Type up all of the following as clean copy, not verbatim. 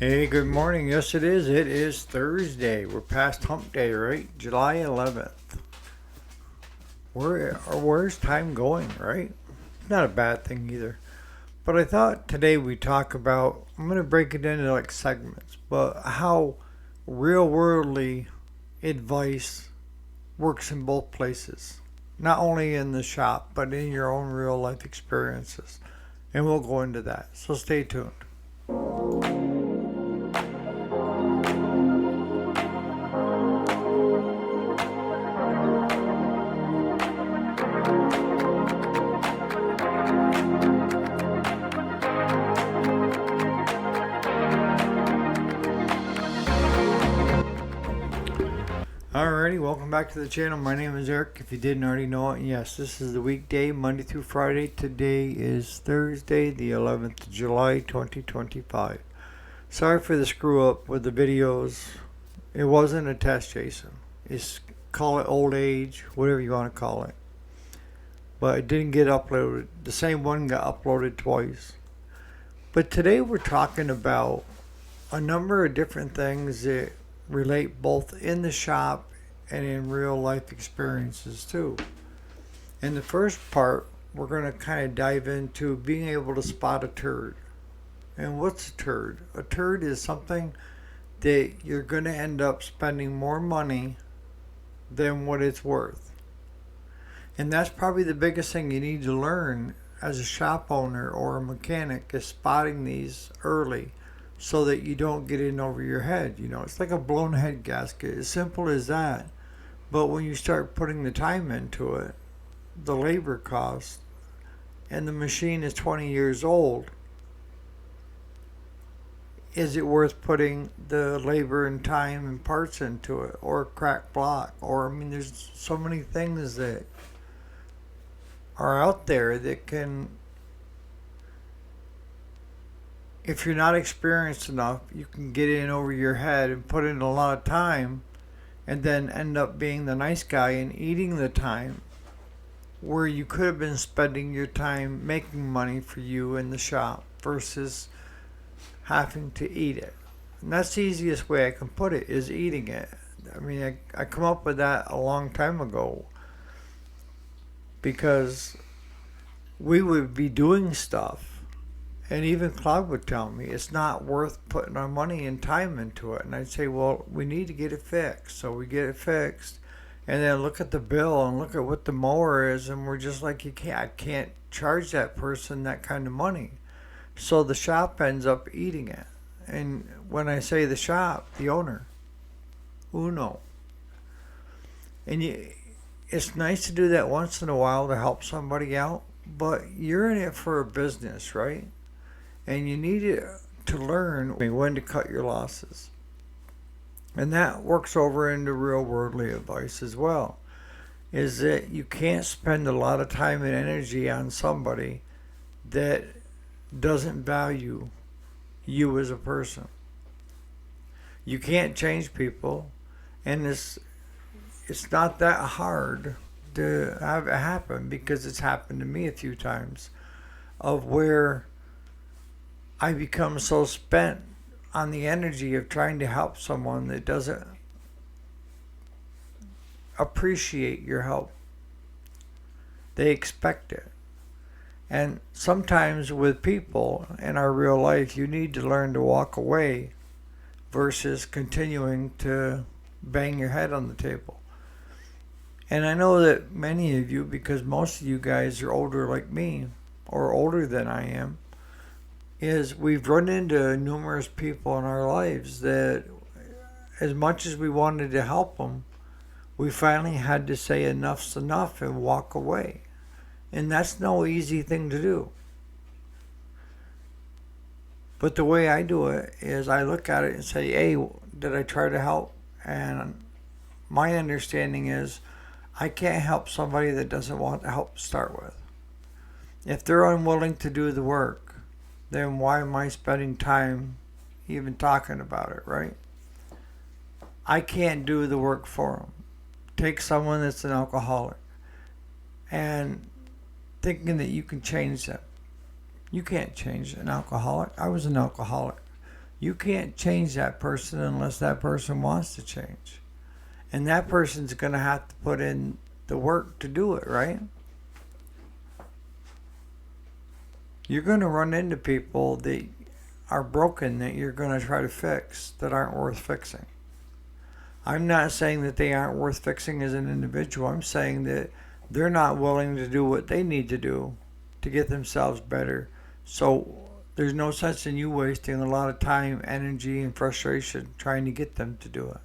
Hey, good morning. Yes, it is. It is Thursday. We're past hump day, right? July 11th. Where's time going, right? Not a bad thing either. But I thought today we talk about, I'm going to break it into like segments, but how real worldly advice works in both places. Not only in the shop, but in your own real life experiences. And we'll go into that. So stay tuned. Alrighty, welcome back to the channel. My name is Eric, if you didn't already know it. And yes, this is the weekday, Monday through Friday. Today is Thursday, the 11th of July, 2025. Sorry for the screw up with the videos. It wasn't a test, Jason. It's, call it old age, whatever you want to call it. But it didn't get uploaded. The same one got uploaded twice. But today we're talking about a number of different things that relate both in the shop and in real life experiences too. In the first part, we're going to kind of dive into being able to spot a turd. And what's a turd? A turd is something that you're going to end up spending more money than what it's worth. And that's probably the biggest thing you need to learn as a shop owner or a mechanic is spotting these early so that you don't get in over your head. You know, it's like a blown head gasket, as simple as that. But when you start putting the time into it, the labor cost, and the machine is 20 years old, is it worth putting the labor and time and parts into it? Or a cracked block? Or, I mean, there's so many things that are out there that can, if you're not experienced enough, you can get in over your head and put in a lot of time and then end up being the nice guy and eating the time where you could have been spending your time making money for you in the shop versus having to eat it. And that's the easiest way I can put it is eating it. I mean, I come up with that a long time ago because we would be doing stuff and even Claude would tell me it's not worth putting our money and time into it. And I'd say, well, we need to get it fixed. So we get it fixed. And then look at the bill and look at what the mower is. And we're just like, I can't charge that person that kind of money. So the shop ends up eating it. And when I say the shop, the owner, Uno. And it's nice to do that once in a while to help somebody out. But you're in it for a business, right? And you need to learn when to cut your losses. And that works over into real worldly advice as well. Is that you can't spend a lot of time and energy on somebody that doesn't value you as a person. You can't change people, and it's not that hard to have it happen because it's happened to me a few times of where I become so spent on the energy of trying to help someone that doesn't appreciate your help. They expect it. And sometimes with people in our real life, you need to learn to walk away versus continuing to bang your head on the table. And I know that many of you, because most of you guys are older like me, or older than I am, is we've run into numerous people in our lives that as much as we wanted to help them, we finally had to say enough's enough and walk away. And that's no easy thing to do. But the way I do it is I look at it and say, hey, did I try to help? And my understanding is I can't help somebody that doesn't want help to start with. If they're unwilling to do the work, then why am I spending time even talking about it, right? I can't do the work for them. Take someone that's an alcoholic and thinking that you can change them. You can't change an alcoholic. I was an alcoholic. You can't change that person unless that person wants to change. And that person's going to have to put in the work to do it, right? You're going to run into people that are broken that you're going to try to fix that aren't worth fixing. I'm not saying that they aren't worth fixing as an individual. I'm saying that they're not willing to do what they need to do to get themselves better. So there's no sense in you wasting a lot of time, energy, and frustration trying to get them to do it.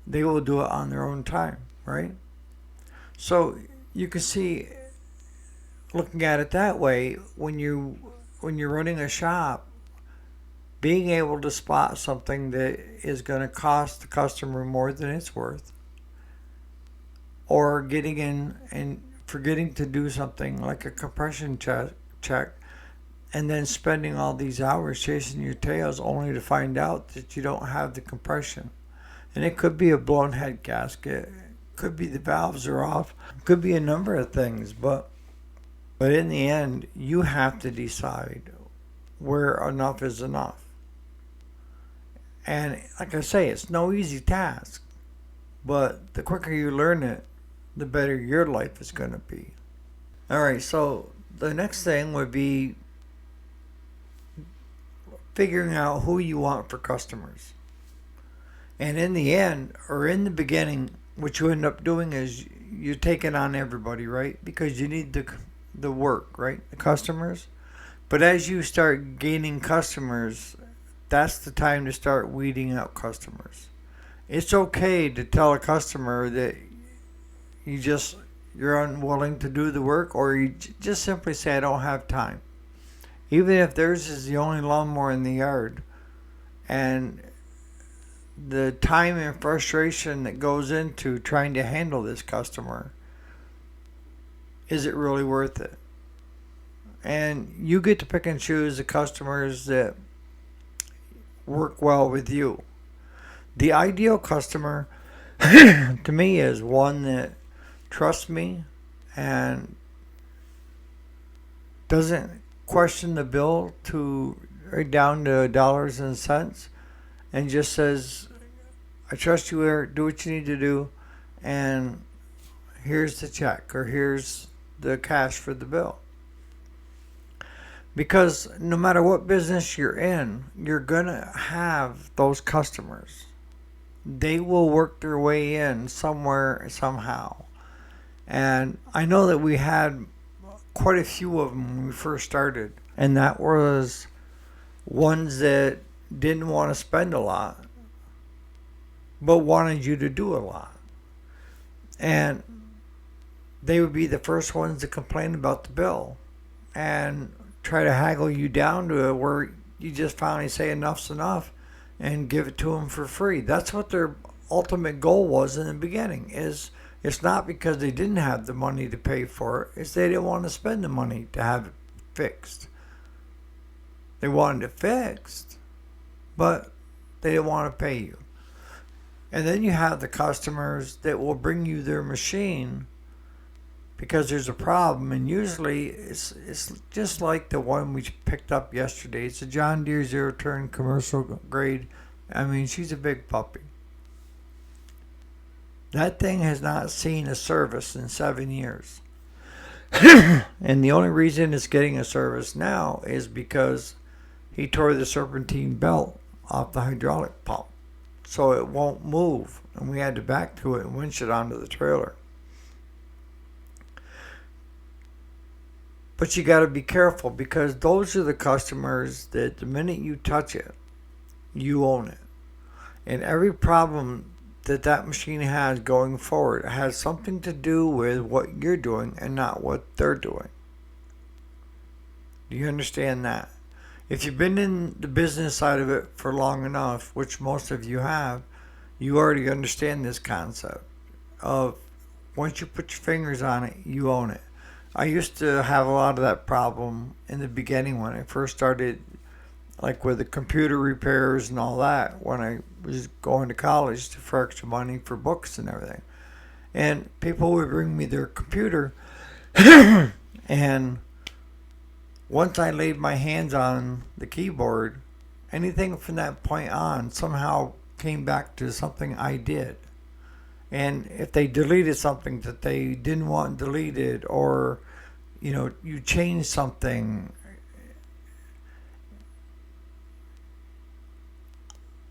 They will do it on their own time, right? So you can see, looking at it that way, when you're running a shop, being able to spot something that is going to cost the customer more than it's worth, or getting in and forgetting to do something like a compression check, and then spending all these hours chasing your tails only to find out that you don't have the compression. And it could be a blown head gasket, could be the valves are off, could be a number of things, but in the end, you have to decide where enough is enough. And like I say, it's no easy task, but the quicker you learn it, the better your life is going to be. All right, so the next thing would be figuring out who you want for customers. And in the end, or in the beginning, what you end up doing is you're taking on everybody, right? Because you need the work, right? The customers. But as you start gaining customers, that's the time to start weeding out customers. It's okay to tell a customer that you're unwilling to do the work, or you just simply say, I don't have time. Even if theirs is the only lawnmower in the yard, and the time and frustration that goes into trying to handle this customer, is it really worth it? And you get to pick and choose the customers that work well with you. The ideal customer to me is one that trusts me and doesn't question the bill to right down to dollars and cents, and just says, I trust you, Eric, do what you need to do, and here's the check, or here's the cash for the bill. Because no matter what business you're in, you're going to have those customers. They will work their way in somewhere, somehow. And I know that we had quite a few of them when we first started. And that was ones that didn't want to spend a lot, but wanted you to do a lot. And they would be the first ones to complain about the bill and try to haggle you down to where you just finally say enough's enough and give it to them for free. That's what their ultimate goal was in the beginning. It's not because they didn't have the money to pay for it. It's they didn't want to spend the money to have it fixed. They wanted it fixed, but they didn't want to pay you. And then you have the customers that will bring you their machine because there's a problem, and usually it's just like the one we picked up yesterday. It's a John Deere zero-turn commercial grade. I mean, she's a big puppy. That thing has not seen a service in 7 years. And the only reason it's getting a service now is because he tore the serpentine belt off the hydraulic pump, so it won't move, and we had to back to it and winch it onto the trailer. But you got to be careful, because those are the customers that the minute you touch it, you own it. And every problem that machine has going forward has something to do with what you're doing and not what they're doing. Do you understand that? If you've been in the business side of it for long enough, which most of you have, you already understand this concept of once you put your fingers on it, you own it. I used to have a lot of that problem in the beginning when I first started, like with the computer repairs and all that, when I was going to college for extra money for books and everything. And people would bring me their computer, and once I laid my hands on the keyboard anything from that point on somehow came back to something I did. And if they deleted something that they didn't want deleted, or you changed something,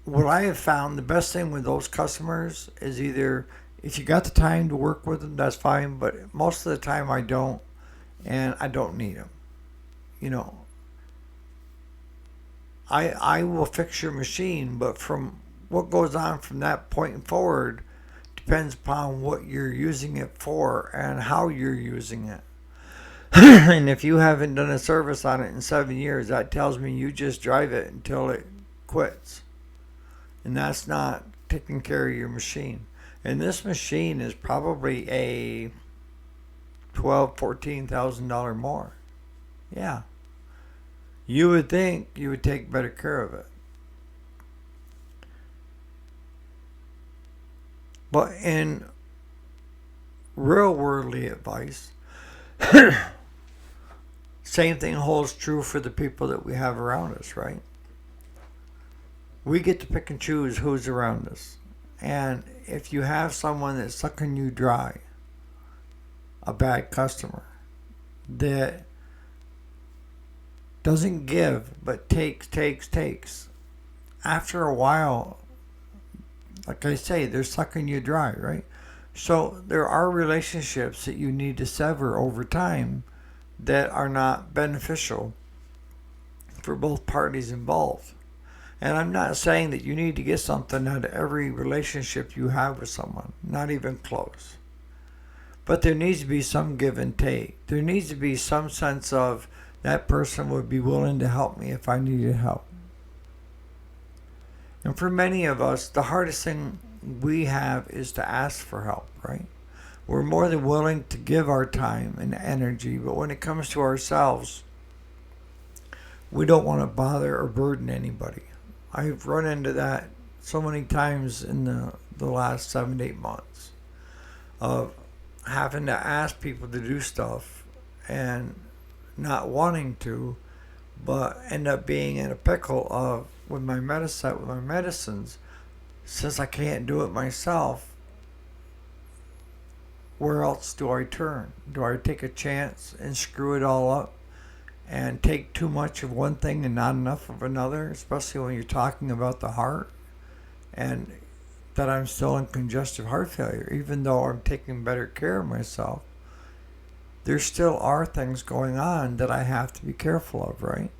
what I have found the best thing with those customers is either if you got the time to work with them, that's fine, but most of the time I don't, and I don't need them. You know, I will fix your machine, but from what goes on from that point forward depends upon what you're using it for and how you're using it. And if you haven't done a service on it in 7 years, that tells me you just drive it until it quits. And that's not taking care of your machine. And this machine is probably a $14,000 more. Yeah. You would think you would take better care of it. But in real worldly advice, same thing holds true for the people that we have around us, right? We get to pick and choose who's around us. And if you have someone that's sucking you dry, a bad customer, that doesn't give but takes, after a while, like I say, they're sucking you dry, right? So there are relationships that you need to sever over time that are not beneficial for both parties involved. And I'm not saying that you need to get something out of every relationship you have with someone, not even close. But there needs to be some give and take. There needs to be some sense of that person would be willing to help me if I needed help. And for many of us, the hardest thing we have is to ask for help, right? We're more than willing to give our time and energy, but when it comes to ourselves, we don't want to bother or burden anybody. I've run into that so many times in the last 7 to 8 months of having to ask people to do stuff and not wanting to, but end up being in a pickle of with my medicines, since I can't do it myself, where else do I turn? Do I take a chance and screw it all up and take too much of one thing and not enough of another, especially when you're talking about the heart, and that I'm still in congestive heart failure, even though I'm taking better care of myself? There still are things going on that I have to be careful of, right?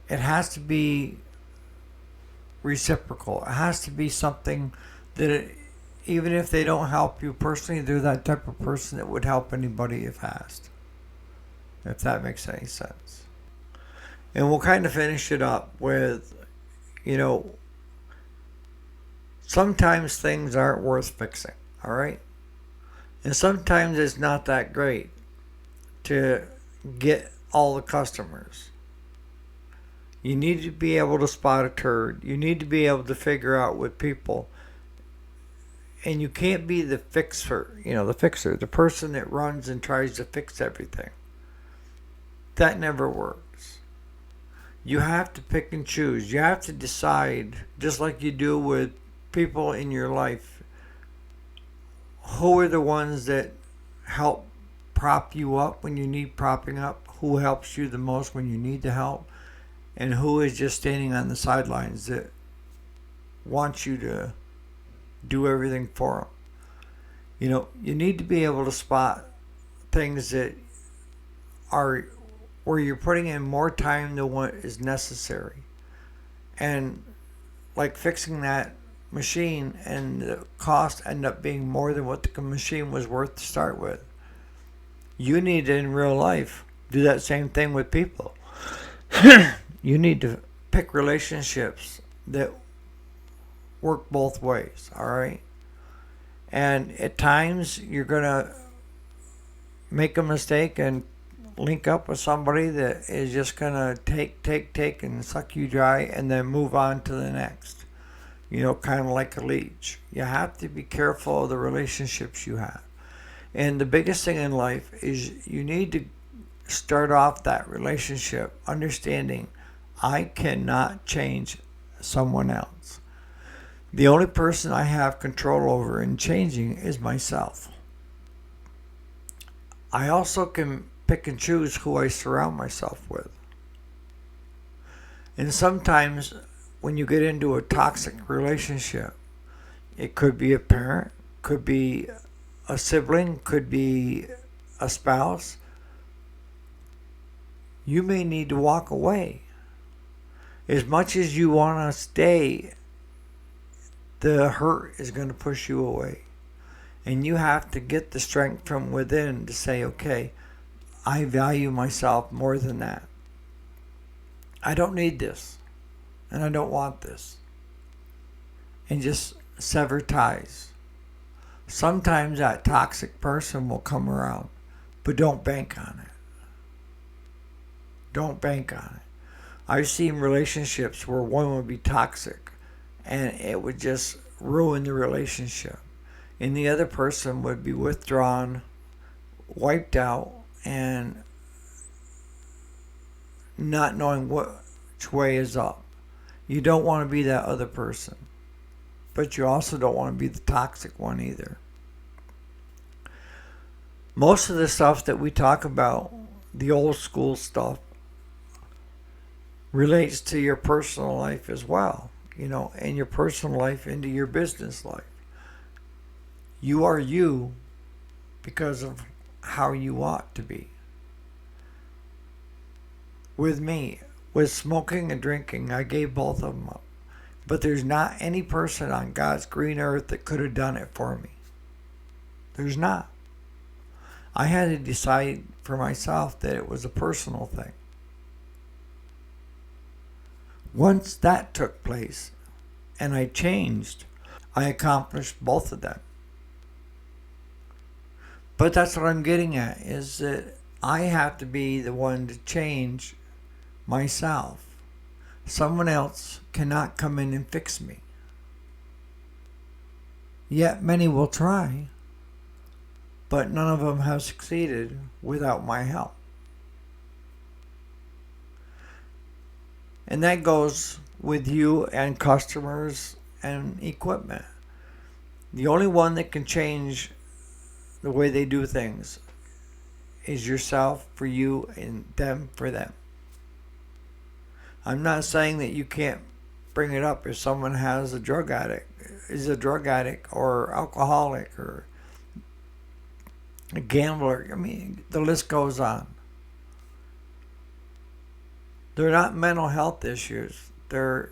It has to be reciprocal. It has to be something that even if they don't help you personally, they're that type of person that would help anybody if asked. If that makes any sense. And we'll kind of finish it up with, sometimes things aren't worth fixing, all right? And sometimes it's not that great to get all the customers. You need to be able to spot a turd. You need to be able to figure out with people. And you can't be the fixer, the person that runs and tries to fix everything. That never works. You have to pick and choose. You have to decide, just like you do with people in your life, who are the ones that help prop you up when you need propping up, who helps you the most when you need the help, and who is just standing on the sidelines that wants you to do everything for them. You need to be able to spot things that are where you're putting in more time than what is necessary. And like fixing that machine, and the cost end up being more than what the machine was worth to start with. You need to, in real life, do that same thing with people. You need to pick relationships that work both ways, all right? And at times, you're going to make a mistake and link up with somebody that is just going to take and suck you dry and then move on to the next. Kind of like a leech. You have to be careful of the relationships you have. And the biggest thing in life is you need to start off that relationship understanding I cannot change someone else. The only person I have control over in changing is myself. I also can pick and choose who I surround myself with. And sometimes when you get into a toxic relationship, it could be a parent, could be a sibling, could be a spouse. You may need to walk away. As much as you want to stay, the hurt is going to push you away. And you have to get the strength from within to say, okay, I value myself more than that. I don't need this. And I don't want this. And just sever ties. Sometimes that toxic person will come around, but don't bank on it. Don't bank on it. I've seen relationships where one would be toxic and it would just ruin the relationship. And the other person would be withdrawn, wiped out, and not knowing which way is up. You don't want to be that other person. But you also don't want to be the toxic one either. Most of the stuff that we talk about, the old school stuff, relates to your personal life as well, and your personal life into your business life. You are you because of how you ought to be. With me, with smoking and drinking, I gave both of them up. But there's not any person on God's green earth that could have done it for me. There's not. I had to decide for myself that it was a personal thing. Once that took place and I changed, I accomplished both of them. But that's what I'm getting at, is that I have to be the one to change myself. Someone else cannot come in and fix me. Yet many will try, but none of them have succeeded without my help. And that goes with you and customers and equipment. The only one that can change the way they do things is yourself for you and them for them. I'm not saying that you can't bring it up if someone is a drug addict or alcoholic or a gambler. I mean, the list goes on. They're not mental health issues. They're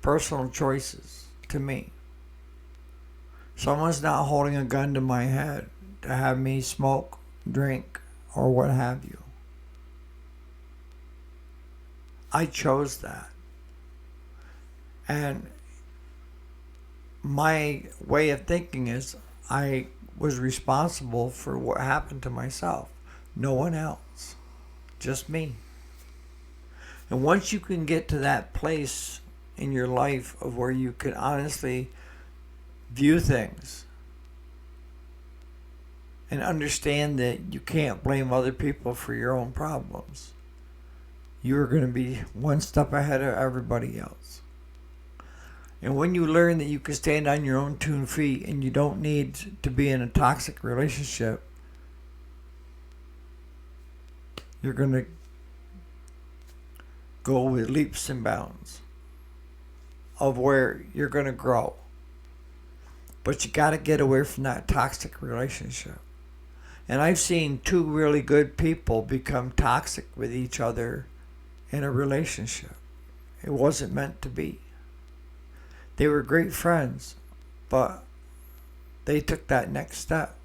personal choices to me. Someone's not holding a gun to my head to have me smoke, drink, or what have you. I chose that. And my way of thinking is I was responsible for what happened to myself. No one else. Just me. And once you can get to that place in your life of where you can honestly view things and understand that you can't blame other people for your own problems, you're going to be one step ahead of everybody else. And when you learn that you can stand on your own 2 feet and you don't need to be in a toxic relationship, you're going to go with leaps and bounds of where you're going to grow. But you got to get away from that toxic relationship. And I've seen 2 really good people become toxic with each other in a relationship. It wasn't meant to be. They were great friends, but they took that next step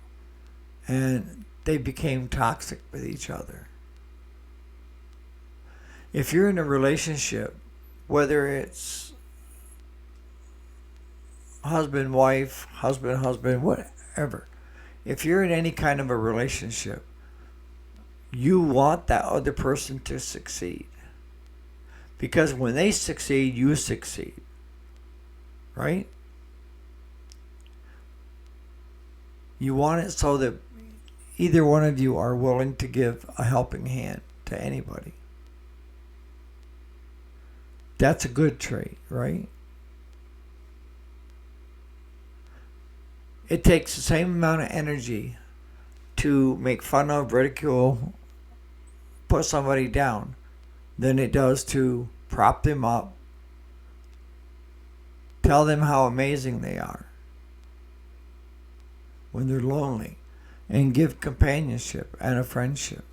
and they became toxic with each other. If you're in a relationship, whether it's husband, wife, husband, whatever, if you're in any kind of a relationship, you want that other person to succeed. Because when they succeed, you succeed. Right? You want it so that either one of you are willing to give a helping hand to anybody. That's a good trait, right? It takes the same amount of energy to make fun of, ridicule, put somebody down than it does to prop them up, tell them how amazing they are when they're lonely, and give companionship and a friendship.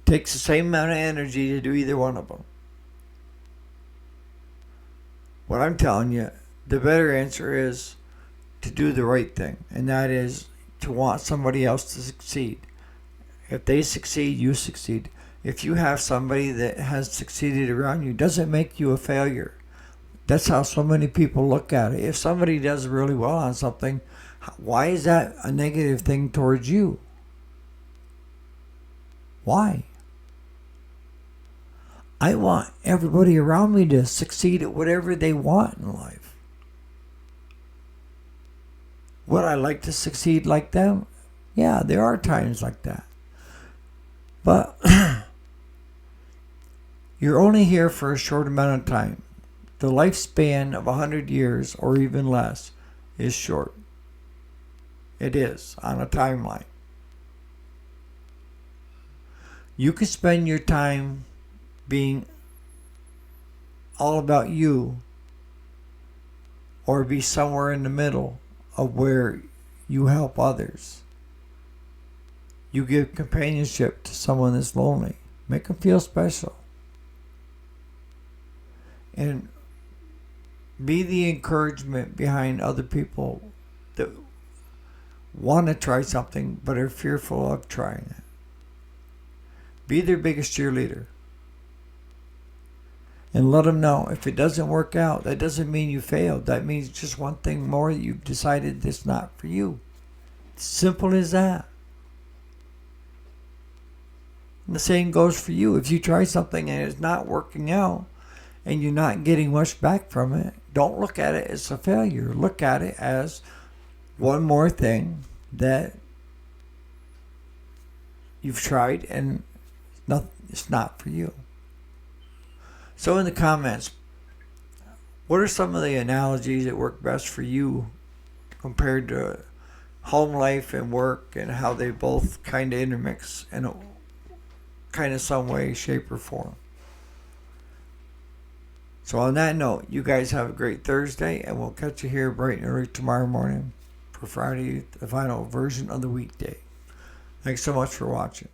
It takes the same amount of energy to do either one of them. What I'm telling you, the better answer is to do the right thing, and that is to want somebody else to succeed. If they succeed, you succeed. If you have somebody that has succeeded around you, it doesn't make you a failure. That's how so many people look at it. If somebody does really well on something, why is that a negative thing towards you? Why? I want everybody around me to succeed at whatever they want in life. Would I like to succeed like them? Yeah, there are times like that. But you're only here for a short amount of time. The lifespan of 100 years or even less is short. It is on a timeline. You could spend your time being all about you, or be somewhere in the middle of where you help others. You give companionship to someone that's lonely. Make them feel special. And be the encouragement behind other people that want to try something but are fearful of trying it. Be their biggest cheerleader. And let them know if it doesn't work out, that doesn't mean you failed. That means just one thing more that you've decided that's not for you. Simple as that. And the same goes for you. If you try something and it's not working out and you're not getting much back from it, don't look at it as a failure. Look at it as one more thing that you've tried and it's not for you. So in the comments, what are some of the analogies that work best for you compared to home life and work, and how they both kind of intermix in a kind of some way, shape, or form? So on that note, you guys have a great Thursday, and we'll catch you here bright and early tomorrow morning for Friday, the final version of the weekday. Thanks so much for watching.